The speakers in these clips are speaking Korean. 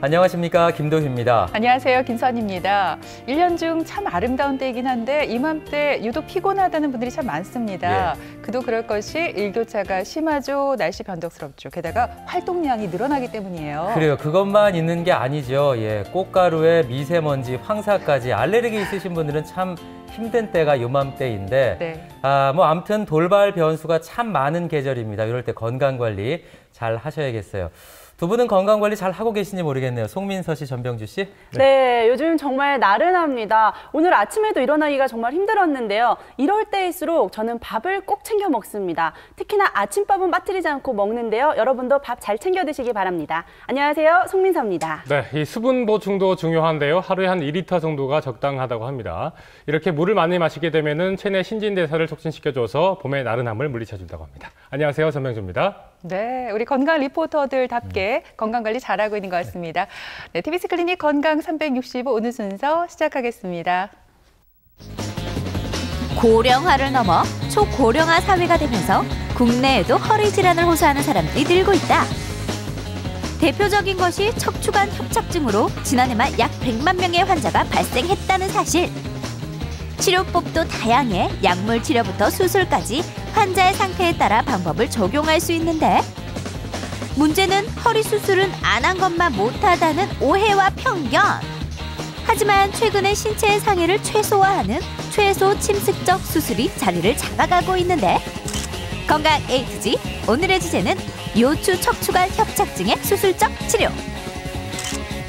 안녕하십니까, 김도희입니다. 안녕하세요, 김선희입니다. 1년 중 참 아름다운 때이긴 한데 이맘때 유독 피곤하다는 분들이 참 많습니다. 그도 그럴 것이 일교차가 심하죠. 날씨 변덕스럽죠. 게다가 활동량이 늘어나기 때문이에요. 그래요. 그것만 있는 게 아니죠. 꽃가루에 미세먼지, 황사까지 알레르기 있으신 분들은 참 힘든 때가 요맘때인데 아무튼 돌발 변수가 참 많은 계절입니다. 이럴 때 건강관리 잘 하셔야겠어요. 두 분은 건강관리 잘 하고 계신지 모르겠네요. 송민서 씨, 전병주 씨. 네, 요즘 정말 나른합니다. 오늘 아침에도 일어나기가 정말 힘들었는데요. 이럴 때일수록 저는 밥을 꼭 챙겨 먹습니다. 특히나 아침밥은 빠뜨리지 않고 먹는데요. 여러분도 밥 잘 챙겨 드시기 바랍니다. 안녕하세요, 송민서입니다. 네, 이 수분 보충도 중요한데요. 하루에 한 2리터 정도가 적당하다고 합니다. 이렇게 물을 많이 마시게 되면은 체내 신진대사를 촉진시켜줘서 봄의 나른함을 물리쳐준다고 합니다. 안녕하세요, 전병주입니다. 네, 우리 건강 리포터들답게 건강관리 잘하고 있는 것 같습니다. 네, TBS 클리닉 건강 365 오늘 순서 시작하겠습니다. 고령화를 넘어 초고령화 사회가 되면서 국내에도 허리 질환을 호소하는 사람들이 늘고 있다. 대표적인 것이 척추관 협착증으로 지난해만 약 100만 명의 환자가 발생했다는 사실. 치료법도 다양해 약물 치료부터 수술까지 환자의 상태에 따라 방법을 적용할 수 있는데 문제는 허리 수술은 안 한 것만 못하다는 오해와 편견. 하지만 최근에 신체의 상해를 최소화하는 최소 침습적 수술이 자리를 잡아가고 있는데 건강 A to Z 오늘의 주제는 요추 척추관 협착증의 수술적 치료.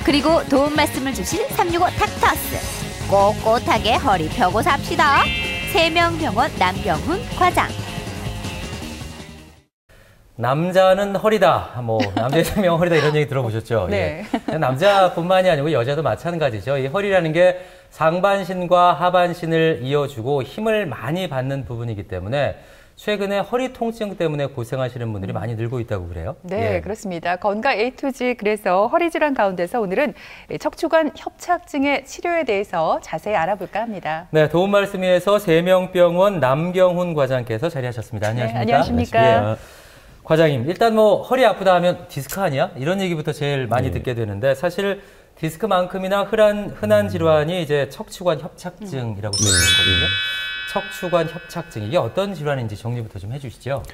그리고 도움 말씀을 주신 365 닥터스. 꼿꼿하게 허리 펴고 삽시다. 세명병원 남경훈 과장. 남자는 허리다. 남자의 생명 허리다 이런 얘기 들어보셨죠? 네. 남자뿐만이 아니고 여자도 마찬가지죠. 이 허리라는 게 상반신과 하반신을 이어주고 힘을 많이 받는 부분이기 때문에 최근에 허리 통증 때문에 고생하시는 분들이 많이 늘고 있다고 그래요? 네, 그렇습니다. 건강 A to Z 그래서 허리 질환 가운데서 오늘은 척추관 협착증의 치료에 대해서 자세히 알아볼까 합니다. 네, 도움 말씀 위해서 세명병원 남경훈 과장께서 자리하셨습니다. 안녕하십니까? 네, 안녕하십니까? 과장님, 일단 허리 아프다 하면 디스크 아니야? 이런 얘기부터 제일 많이 듣게 되는데 사실 디스크만큼이나 흔한 질환이 이제 척추관 협착증이라고 되어 있거든요. 척추관 협착증, 이게 어떤 질환인지 정리부터 좀 해주시죠.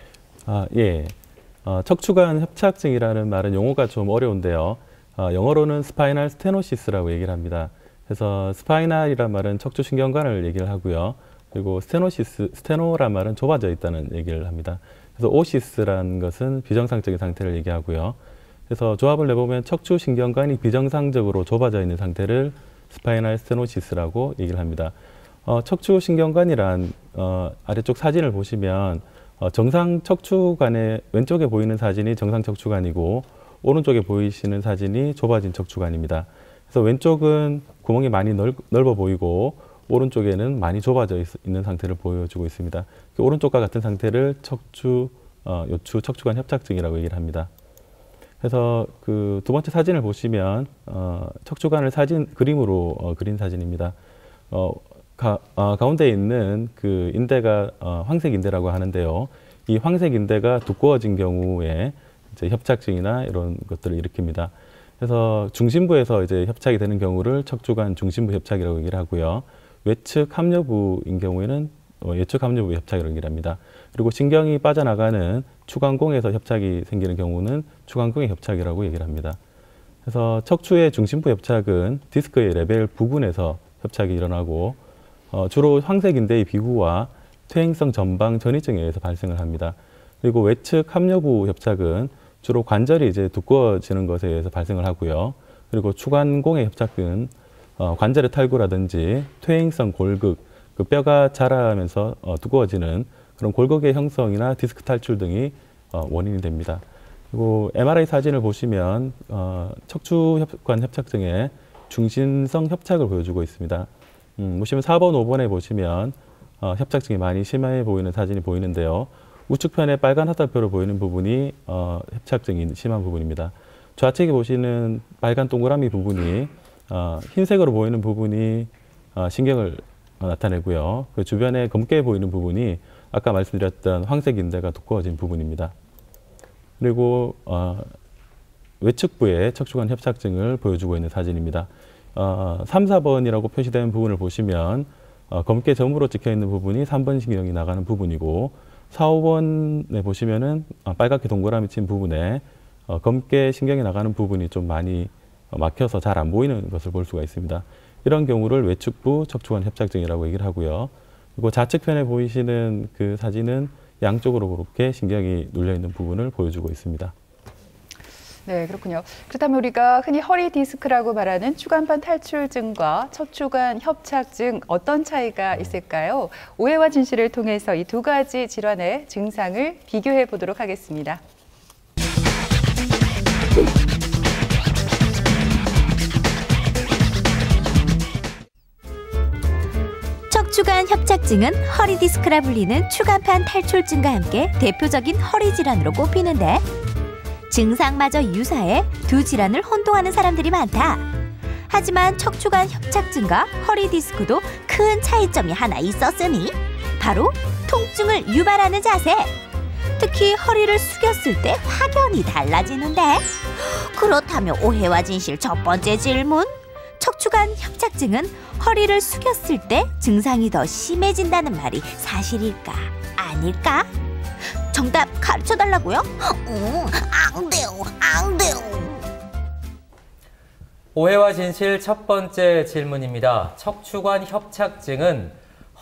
척추관 협착증이라는 말은 용어가 좀 어려운데요. 영어로는 스파이널 스테노시스라고 얘기를 합니다. 그래서 스파이널이란 말은 척추신경관을 얘기를 하고요. 그리고 스테노란 말은 좁아져 있다는 얘기를 합니다. 그래서 오시스라는 것은 비정상적인 상태를 얘기하고요. 그래서 조합을 내보면 척추신경관이 비정상적으로 좁아져 있는 상태를 스파이널 스테노시스라고 얘기를 합니다. 척추신경관이란 아래쪽 사진을 보시면 정상 척추관의 왼쪽에 보이는 사진이 정상 척추관이고 오른쪽에 보이시는 사진이 좁아진 척추관입니다. 그래서 왼쪽은 구멍이 많이 넓어 보이고 오른쪽에는 많이 좁아져 있는 상태를 보여주고 있습니다. 오른쪽과 같은 상태를 요추 척추관 협착증이라고 얘기를 합니다. 그래서 그 두 번째 사진을 보시면 척추관을 그림으로 그린 사진입니다. 가운데 있는 그 인대가 황색 인대라고 하는데요. 이 황색 인대가 두꺼워진 경우에 이제 협착증이나 이런 것들을 일으킵니다. 그래서 중심부에서 이제 협착이 되는 경우를 척추관 중심부 협착이라고 얘기를 하고요. 외측 합류부인 경우에는 외측 합류부 협착이라고 얘기를 합니다. 그리고 신경이 빠져나가는 추간공에서 협착이 생기는 경우는 추간공의 협착이라고 얘기를 합니다. 그래서 척추의 중심부 협착은 디스크의 레벨 부근에서 협착이 일어나고 주로 황색인대의 비구와 퇴행성 전방 전이증에 의해서 발생을 합니다. 그리고 외측 합류부 협착은 주로 관절이 이제 두꺼워지는 것에 의해서 발생을 하고요. 그리고 추간공의 협착은 관절의 탈구라든지 퇴행성 골극, 그 뼈가 자라면서 두꺼워지는 그런 골격의 형성이나 디스크 탈출 등이 원인이 됩니다. 그리고 MRI 사진을 보시면 척추관 협착증의 중심성 협착을 보여주고 있습니다. 보시면 4번, 5번에 보시면 협착증이 많이 심해 보이는 사진이 보이는데요. 우측편에 빨간 화살표로 보이는 부분이 협착증이 심한 부분입니다. 좌측에 보시는 빨간 동그라미 부분이 흰색으로 보이는 부분이 신경을 나타내고요. 그 주변에 검게 보이는 부분이 아까 말씀드렸던 황색 인대가 두꺼워진 부분입니다. 그리고 외측부의 척추관 협착증을 보여주고 있는 사진입니다. 3, 4번이라고 표시된 부분을 보시면 검게 점으로 찍혀 있는 부분이 3번 신경이 나가는 부분이고 4, 5번에 보시면은 빨갛게 동그라미 친 부분에 검게 신경이 나가는 부분이 좀 많이 막혀서 잘 안 보이는 것을 볼 수가 있습니다. 이런 경우를 외측부 척추관 협착증이라고 얘기를 하고요. 그리고 좌측편에 보이시는 그 사진은 양쪽으로 그렇게 신경이 눌려 있는 부분을 보여주고 있습니다. 네, 그렇군요. 그렇다면 우리가 흔히 허리 디스크라고 말하는 추간판 탈출증과 척추관 협착증 어떤 차이가 있을까요? 오해와 진실을 통해서 이 두 가지 질환의 증상을 비교해 보도록 하겠습니다. 척추관 협착증은 허리 디스크라 불리는 추간판 탈출증과 함께 대표적인 허리 질환으로 꼽히는데 증상마저 유사해 두 질환을 혼동하는 사람들이 많다. 하지만 척추관 협착증과 허리 디스크도 큰 차이점이 하나 있었으니 바로 통증을 유발하는 자세. 특히 허리를 숙였을 때 확연히 달라지는데 그렇다면 오해와 진실 첫 번째 질문. 척추관 협착증은 허리를 숙였을 때 증상이 더 심해진다는 말이 사실일까? 아닐까? 정답 가르쳐달라고요? 안 돼요. 오해와 진실 첫 번째 질문입니다. 척추관 협착증은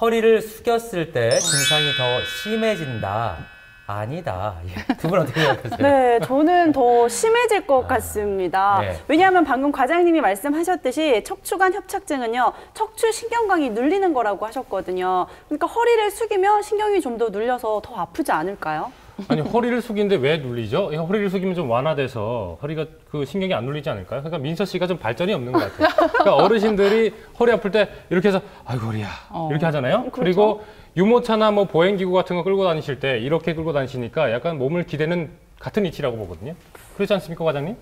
허리를 숙였을 때 증상이 더 심해진다. 아니다. 두 분 어떻게 생각하세요? 네, 저는 더 심해질 것 같습니다. 네. 왜냐하면 방금 과장님이 말씀하셨듯이 척추관 협착증은요, 척추 신경광이 눌리는 거라고 하셨거든요. 그러니까 허리를 숙이면 신경이 좀 더 눌려서 더 아프지 않을까요? 아니 허리를 숙이는데 왜 눌리죠? 허리를 숙이면 좀 완화돼서 허리가 그 신경이 안 눌리지 않을까요? 그러니까 민서 씨가 좀 발전이 없는 것 같아요. 그러니까 어르신들이 허리 아플 때 이렇게 해서 아이고 허리야 이렇게 하잖아요. 그렇죠. 그리고 유모차나 뭐 보행기구 같은 거 끌고 다니실 때 이렇게 끌고 다니시니까 약간 몸을 기대는 같은 위치라고 보거든요. 그렇지 않습니까, 과장님?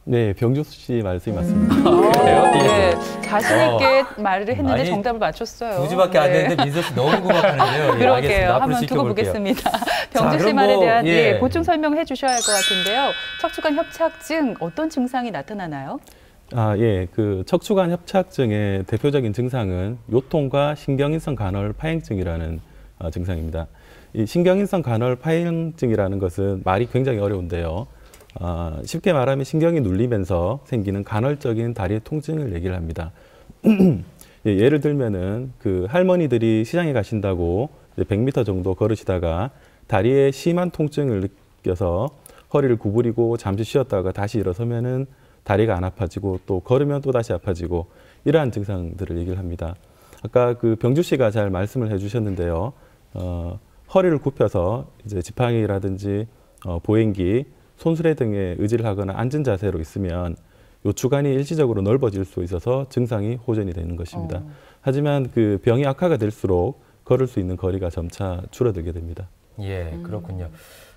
네, 병주수 씨 말씀이 맞습니다. 그래요? 네, 자신 있게 말을 했는데 아니, 정답을 맞췄어요. 두 주밖에 안 네. 됐는데 민서 씨 너무 고맙네요. 그러게요. 한번 두고 보겠습니다. 병주 씨 그럼 말에 뭐, 대한 예. 보충 설명해 주셔야 할 것 같은데요. 척추관 협착증 어떤 증상이 나타나나요? 예, 그 척추관 협착증의 대표적인 증상은 요통과 신경인성 간헐 파행증이라는 증상입니다. 이 신경인성 간헐 파행증이라는 것은 말이 굉장히 어려운데요. 쉽게 말하면 신경이 눌리면서 생기는 간헐적인 다리의 통증을 얘기를 합니다. 예, 예를 들면은 그 할머니들이 시장에 가신다고 이제 100m 정도 걸으시다가 다리에 심한 통증을 느껴서 허리를 구부리고 잠시 쉬었다가 다시 일어서면은 다리가 안 아파지고 또 걸으면 또 다시 아파지고 이러한 증상들을 얘기를 합니다. 아까 그 병주 씨가 잘 말씀을 해주셨는데요. 허리를 굽혀서 이제 지팡이라든지 보행기, 손수레 등에 의지를 하거나 앉은 자세로 있으면 요 주간이 일시적으로 넓어질 수 있어서 증상이 호전이 되는 것입니다. 하지만 그 병이 악화가 될수록 걸을 수 있는 거리가 점차 줄어들게 됩니다. 예, 그렇군요.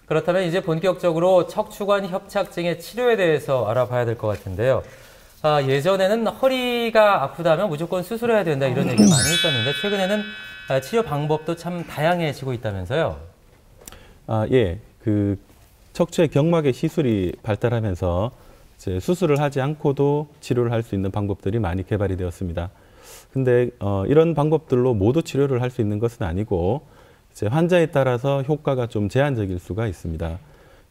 그렇다면 이제 본격적으로 척추관 협착증의 치료에 대해서 알아봐야 될 것 같은데요. 예전에는 허리가 아프다면 무조건 수술해야 된다 이런 얘기가 많이 있었는데 최근에는 치료 방법도 참 다양해지고 있다면서요? 예, 그 척추의 경막의 시술이 발달하면서 이제 수술을 하지 않고도 치료를 할 수 있는 방법들이 많이 개발이 되었습니다. 근데 이런 방법들로 모두 치료를 할 수 있는 것은 아니고 이제 환자에 따라서 효과가 좀 제한적일 수가 있습니다.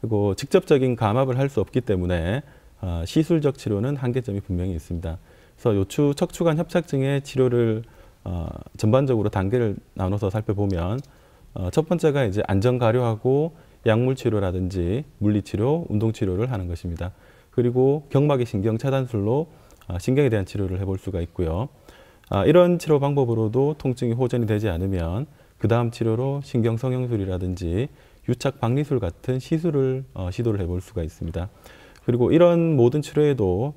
그리고 직접적인 감압을 할 수 없기 때문에 시술적 치료는 한계점이 분명히 있습니다. 그래서 척추관 협착증의 치료를 전반적으로 단계를 나눠서 살펴보면 첫 번째가 이제 안전가료하고 약물 치료라든지 물리치료, 운동치료를 하는 것입니다. 그리고 경막의 신경 차단술로 신경에 대한 치료를 해볼 수가 있고요. 이런 치료 방법으로도 통증이 호전이 되지 않으면 그 다음 치료로 신경성형술이라든지 유착 박리술 같은 시술을 시도를 해볼 수가 있습니다. 그리고 이런 모든 치료에도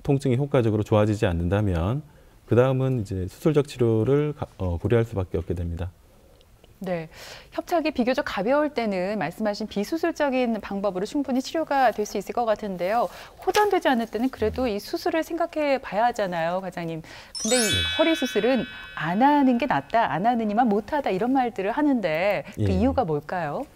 통증이 효과적으로 좋아지지 않는다면 그 다음은 이제 수술적 치료를 고려할 수밖에 없게 됩니다. 네, 협착이 비교적 가벼울 때는 말씀하신 비수술적인 방법으로 충분히 치료가 될 수 있을 것 같은데요. 호전되지 않을 때는 그래도 이 수술을 생각해 봐야 하잖아요, 과장님. 근데 이 허리 수술은 안 하는 게 낫다, 안 하느니만 못하다 이런 말들을 하는데 그 이유가 뭘까요?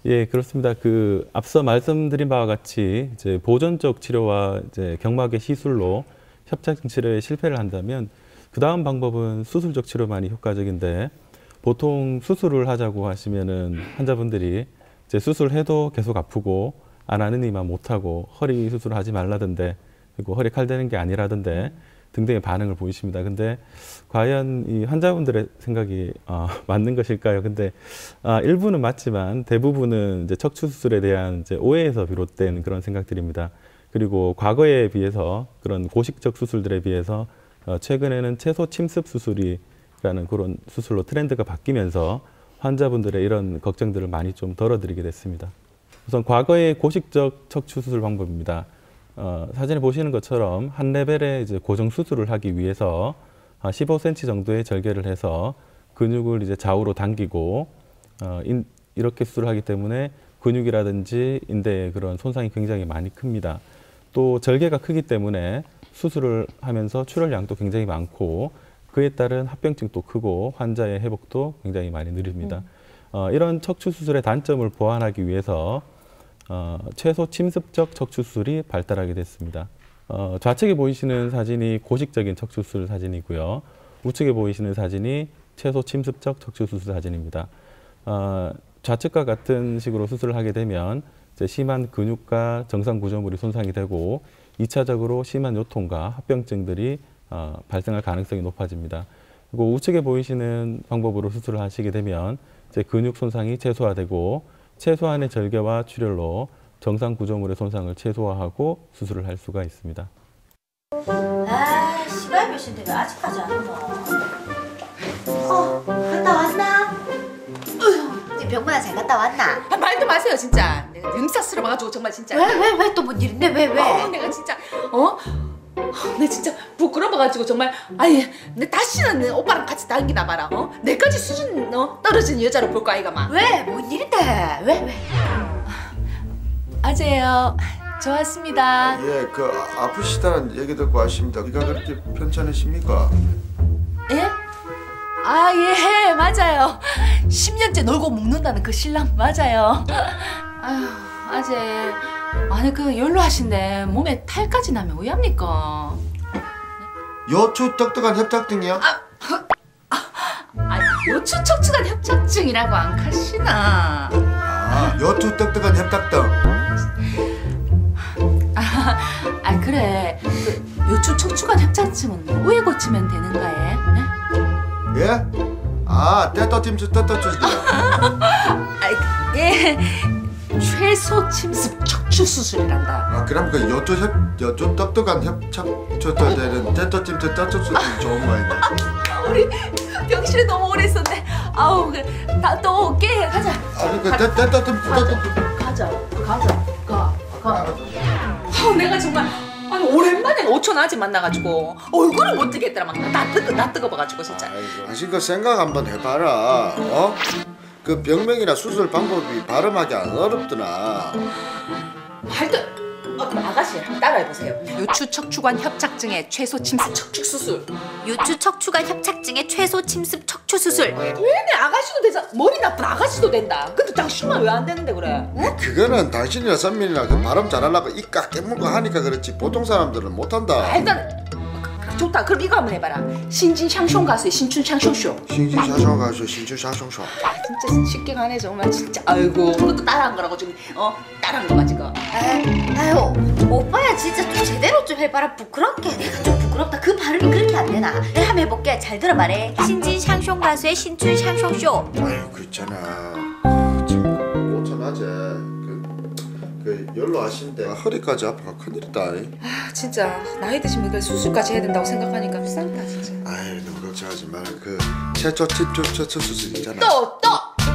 예, 그렇습니다. 그 앞서 말씀드린 바와 같이 이제 보존적 치료와 이제 경막의 시술로 협착증 치료에 실패를 한다면 그 다음 방법은 수술적 치료만이 효과적인데 보통 수술을 하자고 하시면은 환자분들이 이제 수술해도 계속 아프고 안 하느니만 못하고 허리 수술을 하지 말라던데 그리고 허리 칼대는 게 아니라던데 등등의 반응을 보이십니다. 근데 과연 이 환자분들의 생각이 맞는 것일까요? 근데 일부는 맞지만 대부분은 이제 척추 수술에 대한 이제 오해에서 비롯된 그런 생각들입니다. 그리고 과거에 비해서 그런 고식적 수술들에 비해서 최근에는 채소 침습 수술이라는 그런 수술로 트렌드가 바뀌면서 환자분들의 이런 걱정들을 많이 좀 덜어드리게 됐습니다. 우선 과거의 고식적 척추 수술 방법입니다. 사진에 보시는 것처럼 한 레벨의 이제 고정 수술을 하기 위해서 15cm 정도의 절개를 해서 근육을 이제 좌우로 당기고 이렇게 수술을 하기 때문에 근육이라든지 인대의 그런 손상이 굉장히 많이 큽니다. 또 절개가 크기 때문에 수술을 하면서 출혈량도 굉장히 많고 그에 따른 합병증도 크고 환자의 회복도 굉장히 많이 느립니다. 이런 척추 수술의 단점을 보완하기 위해서 최소 침습적 척추 수술이 발달하게 됐습니다. 좌측에 보이시는 사진이 고식적인 척추 수술 사진이고요. 우측에 보이시는 사진이 최소 침습적 척추 수술 사진입니다. 좌측과 같은 식으로 수술을 하게 되면 이제 심한 근육과 정상 구조물이 손상이 되고 2차적으로 심한 요통과 합병증들이 발생할 가능성이 높아집니다. 그리고 우측에 보이시는 방법으로 수술을 하시게 되면 이제 근육 손상이 최소화되고 최소한의 절개와 출혈로 정상 구조물의 손상을 최소화하고 수술을 할 수가 있습니다. 아, 시간이 몇 시인데 왜 아직까지 안 오노? 갔다 왔나? 어휴, 병문안 잘 갔다 왔나? 말도 마세요 진짜. 내가 능사스러워가지고 정말 진짜. 왜 또 뭔 일인데 왜? 내가 진짜 내 진짜 부끄러워가지고 정말 아니 내 다시는 내 오빠랑 같이 다니나 봐라. 내까지 수준 떨어진 여자로 볼 거 아이가 막. 왜? 뭔 일인데? 왜? 아재요. 좋았습니다. 예, 그 아프시다는 얘기 듣고 왔습니다. 이가 그렇게 편찮으십니까? 예? 아, 예, 맞아요. 10년째 놀고 먹는다는 그 신랑 맞아요. 아휴, 아재. 아니 그 연로하신데 몸에 탈까지 나면 왜 합니까? 요추 떡떡한 협착증이요? 요추 척추관 협착증이라고 안 가시나? 요추 떡떡한 협착증. 그래. 그 요추 척추관 협착증은 뭐에 고치면 되는가에? 예? 떼떠팀수 떼떠주시요. 예. 최소 침습 척추 수술이란다. 그럼 그 요추 떡떡한 협착증 되는 떼떠팀수 떼떠주시면 좋은 거 아니냐? 우리 병실에 너무 오래 있었네. 아우, 다 또 올게. 가자. 아니 그 떼떠팀수 가자. 가. 내가 정말 오랜만에 5천 아직 만나가지고 얼굴을 못 뜨겠더라. 막 나 뜨거워가지고 진짜. 당신 그 생각 한번 해봐라. 그 병명이나 수술 방법이 발음하기 안 어렵더나. 그럼 아가씨 한번 따라해보세요. 요추 척추관 협착증의 최소 침습 척추 수술. 요추 척추관 협착증의 최소 침습 척추 수술. 왜내 아가씨도 되자 머리 나쁜 아가씨도 된다. 근데 당신만 왜 안 되는데 그래? 그거는 당신이나 선민이나 그 발음 잘하려고 입 깨물고 하니까 그렇지 보통 사람들은 못한다. 일단 좋다. 그럼 이거 한번 해봐라. 신진샹숑 가수의 신춘샹숑쇼. 신진샹숑 가수 신춘샹숑쇼. 진짜 쉽게 가네 정말 진짜. 아이고 그것도 따라한 거라고 지금 따라한 거가 지금. 아유, 오빠야 진짜 좀 제대로 좀 해봐라. 부끄럽게. 내가 좀 부끄럽다. 그 발음이 그렇게 안 되나? 내가 한번 해볼게. 잘 들어봐래. 신진샹숑 가수의 신춘샹숑쇼. 아유 그 있잖아. 지금 고천하제 그 연로하신데 허리까지 아파가 큰일이다. 진짜 나이 드시면 그 수술까지 해야 된다고 생각하니까 비싼다 진짜. 아이 너무 걱정하지 마라. 그 최초 수술 있잖아. 또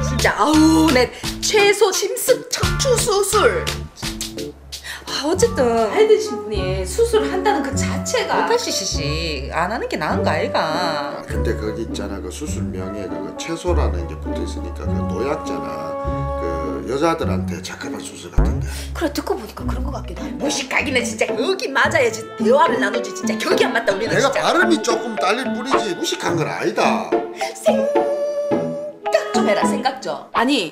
진짜 아우 내 최소 침습 척추 수술. 어쨌든 나이 드신 분이 수술을 한다는 그 자체가 580cc 안 하는 게 나은 거 아이가. 근데 거기 있잖아 그 수술명에 그 최소라는 게 붙어 있으니까 그 노약자나 그 여자들한테 적합한 수술 같은데. 그래 듣고 보니까 그런 거 같기도 하고. 무식하기는 진짜 여기 맞아야지 대화를 나누지. 진짜 격이 안 맞다 우리는. 내가 진짜. 발음이 조금 딸릴 뿐이지 무식한 건 아니다. 생각 좀 해라. 생각 좀. 아니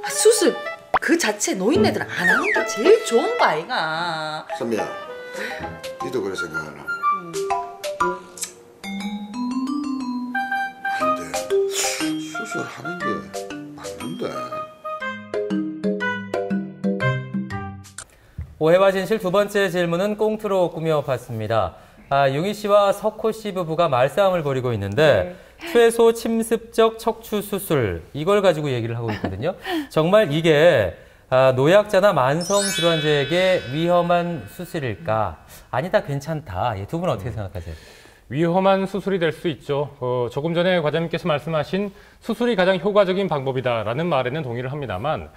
수술 그 자체 노인네들은 안 하는 게 제일 좋은 거 아이가. 선미야, 니도 그래 생각하나? 근데 수술하는 게 맞는데. 오해와 진실 두 번째 질문은 꽁트로 꾸며봤습니다. 용희 씨와 석호 씨 부부가 말싸움을 벌이고 있는데 최소 침습적 척추 수술 이걸 가지고 얘기를 하고 있거든요. 정말 이게 노약자나 만성질환자에게 위험한 수술일까? 아니다, 괜찮다. 두 분은 어떻게 생각하세요? 위험한 수술이 될 수 있죠. 조금 전에 과장님께서 말씀하신 수술이 가장 효과적인 방법이다라는 말에는 동의를 합니다만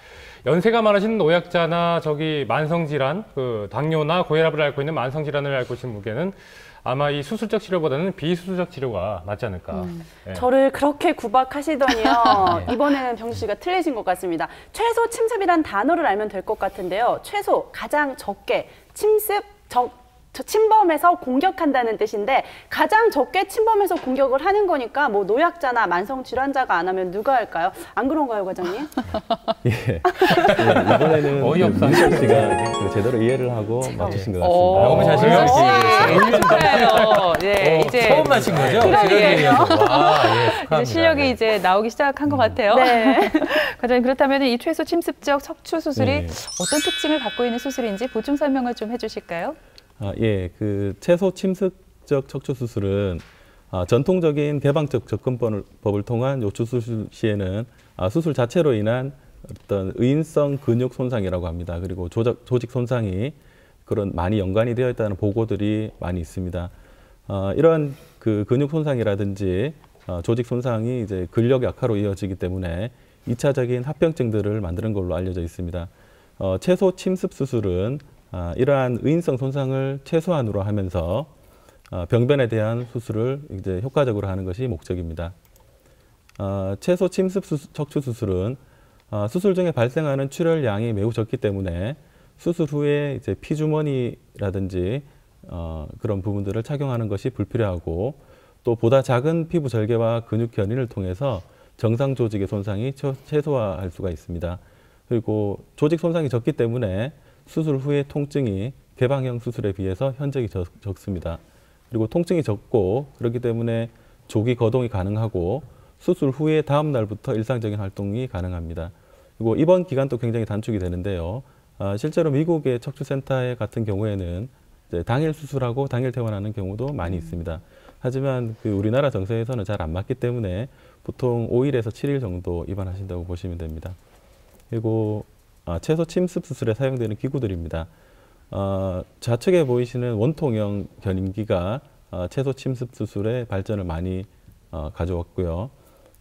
연세가 많으신 노약자나 만성질환, 당뇨나 고혈압을 앓고 있는 만성질환을 앓고 계신 분께는 아마 이 수술적 치료보다는 비수술적 치료가 맞지 않을까. 네. 저를 그렇게 구박하시더니요. 이번에는 병수 씨가 틀리신 것 같습니다. 최소 침습이란 단어를 알면 될 것 같은데요. 최소, 가장 적게, 침습, 침범해서 공격한다는 뜻인데 가장 적게 침범해서 공격을 하는 거니까 뭐 노약자나 만성 질환자가 안 하면 누가 할까요? 안 그런가요, 과장님? 예. 이번에는 민석 씨가 제대로 이해를 하고 맞추신 것 같습니다. 너무 자신감 있으시네요. 네, 이제 처음 맞힌 거죠? 이제 실력이 이제 나오기 시작한 것 같아요. 네. 과장님, 그렇다면 이 최소 침습적 척추 수술이 어떤 특징을 갖고 있는 수술인지 보충 설명을 좀 해주실까요? 그 최소 침습적 척추 수술은 전통적인 개방적 접근법을 통한 요추 수술 시에는 수술 자체로 인한 어떤 의인성 근육 손상이라고 합니다. 그리고 조직 손상이 많이 연관이 되어 있다는 보고들이 많이 있습니다. 이러한 그 근육 손상이라든지 조직 손상이 이제 근력 약화로 이어지기 때문에 2차적인 합병증들을 만드는 걸로 알려져 있습니다. 최소 침습 수술은 이러한 의인성 손상을 최소한으로 하면서 병변에 대한 수술을 이제 효과적으로 하는 것이 목적입니다. 최소 침습 척추 수술은 수술 중에 발생하는 출혈량이 매우 적기 때문에 수술 후에 이제 피주머니라든지 그런 부분들을 착용하는 것이 불필요하고 또 보다 작은 피부 절개와 근육 견인을 통해서 정상 조직의 손상이 최소화할 수가 있습니다. 그리고 조직 손상이 적기 때문에 수술 후의 통증이 개방형 수술에 비해서 현저히 적습니다. 그리고 통증이 적고 그렇기 때문에 조기 거동이 가능하고 수술 후에 다음 날부터 일상적인 활동이 가능합니다. 그리고 입원 기간도 굉장히 단축이 되는데요. 실제로 미국의 척추센터 같은 경우에는 이제 당일 수술하고 당일 퇴원하는 경우도 많이 있습니다. 하지만 우리나라 정서에서는 잘 안 맞기 때문에 보통 5일에서 7일 정도 입원하신다고 보시면 됩니다. 그리고 최소 침습 수술에 사용되는 기구들입니다. 좌측에 보이시는 원통형 견인기가 최소 침습 수술의 발전을 많이 가져왔고요.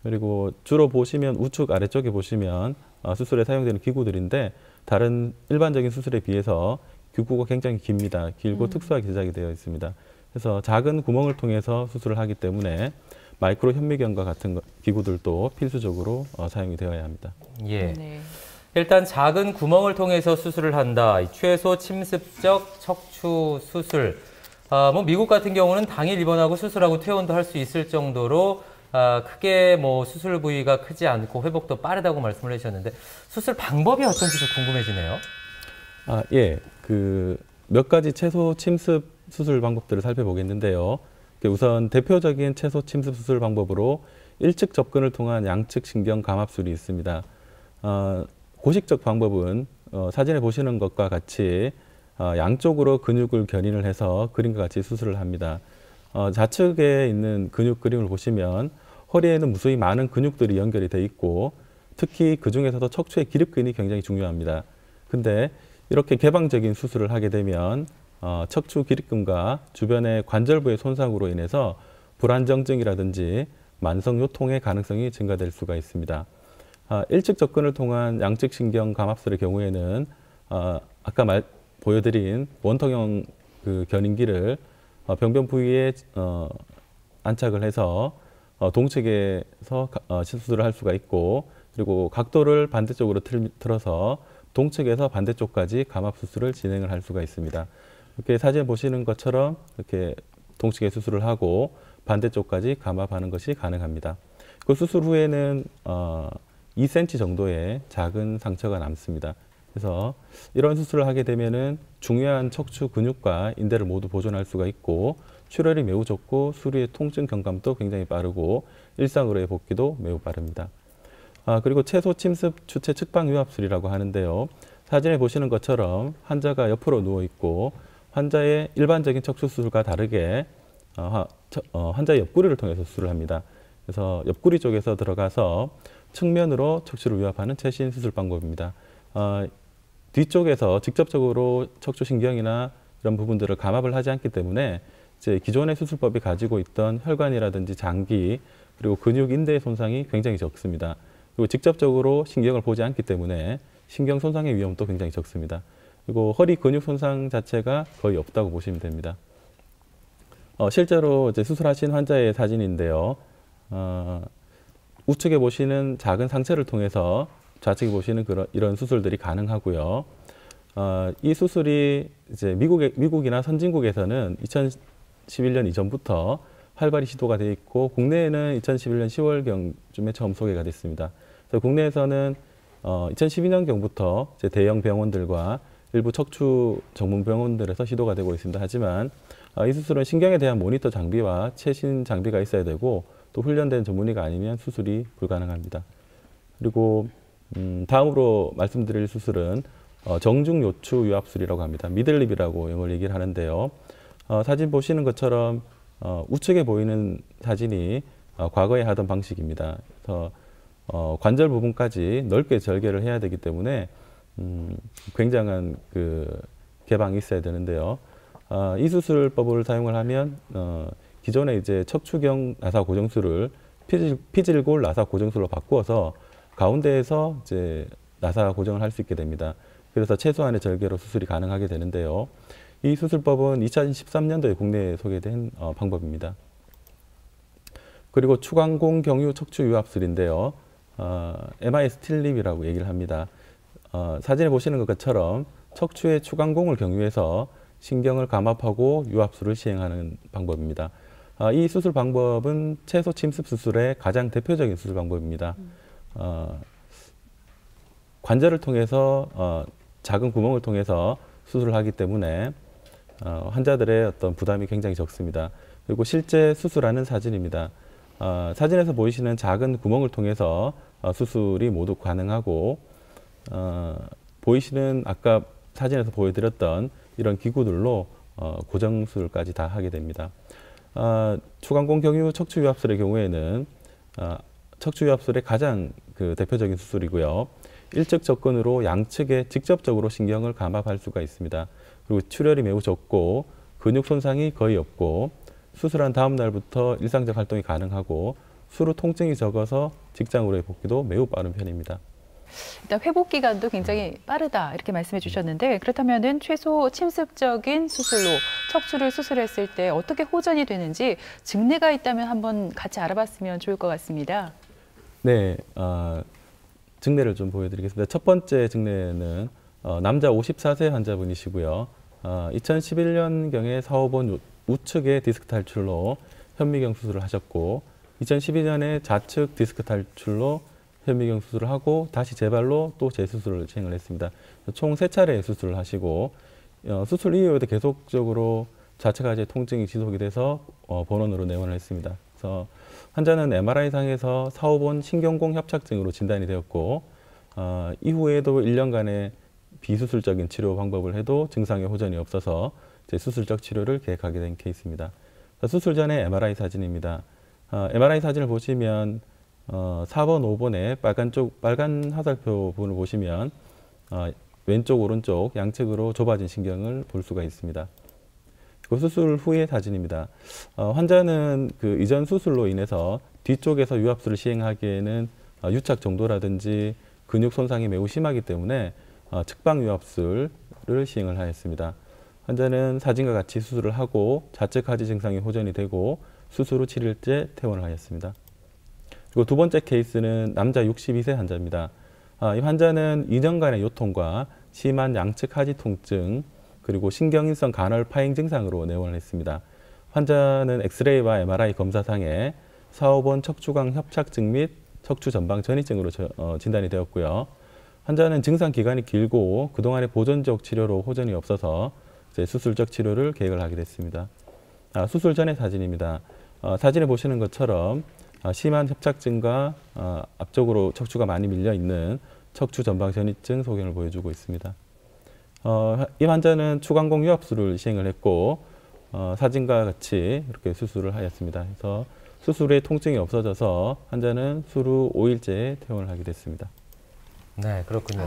그리고 주로 보시면 우측 아래쪽에 보시면 수술에 사용되는 기구들인데 다른 일반적인 수술에 비해서 기구가 굉장히 깁니다. 길고 특수하게 제작이 되어 있습니다. 그래서 작은 구멍을 통해서 수술을 하기 때문에 마이크로 현미경과 같은 기구들도 필수적으로 사용이 되어야 합니다. 예. 네. 일단 작은 구멍을 통해서 수술을 한다. 최소 침습적 척추 수술. 뭐 미국 같은 경우는 당일 입원하고 수술하고 퇴원도 할 수 있을 정도로 크게 뭐 수술 부위가 크지 않고 회복도 빠르다고 말씀을 해주셨는데 수술 방법이 어떤지 좀 궁금해지네요. 몇 가지 최소 침습 수술 방법들을 살펴보겠는데요. 우선 대표적인 최소 침습 수술 방법으로 일측 접근을 통한 양측 신경 감압술이 있습니다. 고식적 방법은 사진에 보시는 것과 같이 양쪽으로 근육을 견인을 해서 그림과 같이 수술을 합니다. 좌측에 있는 근육 그림을 보시면 허리에는 무수히 많은 근육들이 연결이 돼 있고 특히 그 중에서도 척추의 기립근이 굉장히 중요합니다. 근데 이렇게 개방적인 수술을 하게 되면 척추 기립근과 주변의 관절부의 손상으로 인해서 불안정증이라든지 만성 요통의 가능성이 증가될 수가 있습니다. 일측 접근을 통한 양측 신경 감압술의 경우에는 아까 보여드린 원통형 견인기를 병변 부위에 안착을 해서 동측에서 수술을 할 수가 있고 그리고 각도를 반대쪽으로 틀어서 동측에서 반대쪽까지 감압 수술을 진행을 할 수가 있습니다. 이렇게 사진 보시는 것처럼 이렇게 동측에 수술을 하고 반대쪽까지 감압하는 것이 가능합니다. 그 수술 후에는 2cm 정도의 작은 상처가 남습니다. 그래서 이런 수술을 하게 되면은 중요한 척추 근육과 인대를 모두 보존할 수가 있고 출혈이 매우 적고 수리의 통증 경감도 굉장히 빠르고 일상으로의 복귀도 매우 빠릅니다. 그리고 채소 침습 추체 측방 유압술이라고 하는데요. 사진에 보시는 것처럼 환자가 옆으로 누워 있고 환자의 일반적인 척추 수술과 다르게 환자의 옆구리를 통해서 수술을 합니다. 그래서 옆구리 쪽에서 들어가서 측면으로 척추를 유압하는 최신 수술 방법입니다. 뒤쪽에서 직접적으로 척추신경이나 이런 부분들을 감압을 하지 않기 때문에 이제 기존의 수술법이 가지고 있던 혈관이라든지 장기 그리고 근육 인대의 손상이 굉장히 적습니다. 그리고 직접적으로 신경을 보지 않기 때문에 신경 손상의 위험도 굉장히 적습니다. 그리고 허리 근육 손상 자체가 거의 없다고 보시면 됩니다. 실제로 이제 수술하신 환자의 사진인데요. 우측에 보시는 작은 상처를 통해서 좌측에 보시는 이런 수술들이 가능하고요. 이 수술이 이제 미국이나 선진국에서는 2011년 이전부터 활발히 시도가 돼 있고 국내에는 2011년 10월경쯤에 처음 소개가 됐습니다. 그래서 국내에서는 2012년경부터 이제 대형 병원들과 일부 척추 전문 병원들에서 시도가 되고 있습니다. 하지만 이 수술은 신경에 대한 모니터 장비와 최신 장비가 있어야 되고 또 훈련된 전문의가 아니면 수술이 불가능합니다. 그리고 다음으로 말씀드릴 수술은 정중 요추 유압술이라고 합니다. 미들립이라고 영어로 얘기를 하는데요. 사진 보시는 것처럼 우측에 보이는 사진이 과거에 하던 방식입니다. 그래서 관절 부분까지 넓게 절개를 해야 되기 때문에 굉장한 개방이 있어야 되는데요. 이 수술법을 사용을 하면 기존의 이제 척추경 나사 고정술을 피질골 나사 고정술로 바꾸어서 가운데에서 이제 나사 고정을 할 수 있게 됩니다. 그래서 최소한의 절개로 수술이 가능하게 되는데요. 이 수술법은 2013년도에 국내에 소개된 방법입니다. 그리고 추광공 경유 척추 유압술인데요. MI 스틸립이라고 얘기를 합니다. 사진에 보시는 것처럼 척추에 추광공을 경유해서 신경을 감압하고 유압술을 시행하는 방법입니다. 이 수술 방법은 채소 침습 수술의 가장 대표적인 수술 방법입니다. 관절을 통해서 작은 구멍을 통해서 수술을 하기 때문에 환자들의 어떤 부담이 굉장히 적습니다. 그리고 실제 수술하는 사진입니다. 사진에서 보이시는 작은 구멍을 통해서 수술이 모두 가능하고 보이시는 아까 사진에서 보여드렸던 이런 기구들로 고정술까지 다 하게 됩니다. 추광공 경유 척추 유압술의 경우에는 척추 유압술의 가장 대표적인 수술이고요. 일측 접근으로 양측에 직접적으로 신경을 감압할 수가 있습니다. 그리고 출혈이 매우 적고 근육 손상이 거의 없고 수술한 다음 날부터 일상적 활동이 가능하고 수루 통증이 적어서 직장으로의 복귀도 매우 빠른 편입니다. 일단 회복 기간도 굉장히 빠르다 이렇게 말씀해 주셨는데 그렇다면은 최소 침습적인 수술로 척추를 수술했을 때 어떻게 호전이 되는지 증례가 있다면 한번 같이 알아봤으면 좋을 것 같습니다. 네, 증례를 좀 보여드리겠습니다. 첫 번째 증례는 남자 54세 환자분이시고요. 2011년경에 사호본 우측의 디스크 탈출로 현미경 수술을 하셨고 2012년에 좌측 디스크 탈출로 현미경 수술을 하고 다시 재발로 또 재수술을 진행을 했습니다. 총 3차례 수술을 하시고 수술 이후에도 계속적으로 좌측 하지의 통증이 지속이 돼서 본원으로 내원을 했습니다. 그래서 환자는 MRI상에서 사호본 신경공 협착증으로 진단이 되었고 이후에도 1년간의 비수술적인 치료 방법을 해도 증상의 호전이 없어서 수술적 치료를 계획하게 된 케이스입니다. 수술 전에 MRI 사진입니다. MRI 사진을 보시면 4번, 5번에 빨간 화살표 부분을 보시면 왼쪽, 오른쪽 양측으로 좁아진 신경을 볼 수가 있습니다. 그 수술 후의 사진입니다. 환자는 이전 수술로 인해서 뒤쪽에서 유압술을 시행하기에는 유착 정도라든지 근육 손상이 매우 심하기 때문에 측방 유압술을 시행을 하였습니다. 환자는 사진과 같이 수술을 하고 좌측 하지 증상이 호전이 되고 수술 후 7일째 퇴원을 하였습니다. 그리고 두 번째 케이스는 남자 62세 환자입니다. 이 환자는 2년간의 요통과 심한 양측 하지 통증 그리고 신경인성 간헐 파행 증상으로 내원을 했습니다. 환자는 엑스레이와 MRI 검사상에 사호본 척추관 협착증 및 척추 전방 전이증으로 진단이 되었고요. 환자는 증상 기간이 길고 그동안의 보존적 치료로 호전이 없어서 이제 수술적 치료를 계획을 하게 됐습니다. 수술 전의 사진입니다. 사진에 보시는 것처럼 심한 협착증과 앞쪽으로 척추가 많이 밀려 있는 척추 전방 전이증 소견을 보여주고 있습니다. 이 환자는 추간공 유압술을 시행을 했고 사진과 같이 이렇게 수술을 하였습니다. 그래서 수술 후에 통증이 없어져서 환자는 수후 5일째 퇴원을 하게 됐습니다. 네, 그렇군요.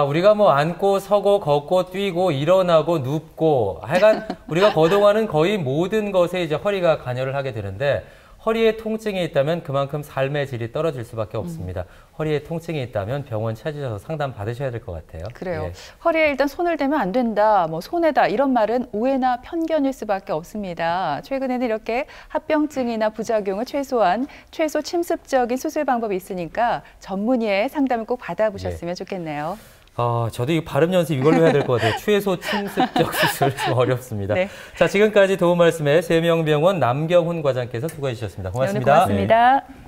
우리가 뭐 앉고 서고 걷고 뛰고 일어나고 눕고 하여간 우리가 거동하는 거의 모든 것에 이제 허리가 관여를 하게 되는데 허리에 통증이 있다면 그만큼 삶의 질이 떨어질 수밖에 없습니다. 허리에 통증이 있다면 병원 찾으셔서 상담 받으셔야 될 것 같아요. 그래요. 예. 허리에 일단 손을 대면 안 된다, 뭐 손해다 이런 말은 오해나 편견일 수밖에 없습니다. 최근에는 이렇게 합병증이나 부작용을 최소한 최소 침습적인 수술 방법이 있으니까 전문의의 상담을 꼭 받아보셨으면 좋겠네요. 저도 이 발음 연습 이걸로 해야 될 것 같아요. 최소 침습적 수술 좀 어렵습니다. 네. 자, 지금까지 도움 말씀에 세명병원 남경훈 과장께서 수고해 주셨습니다. 고맙습니다. 네, 오늘 고맙습니다.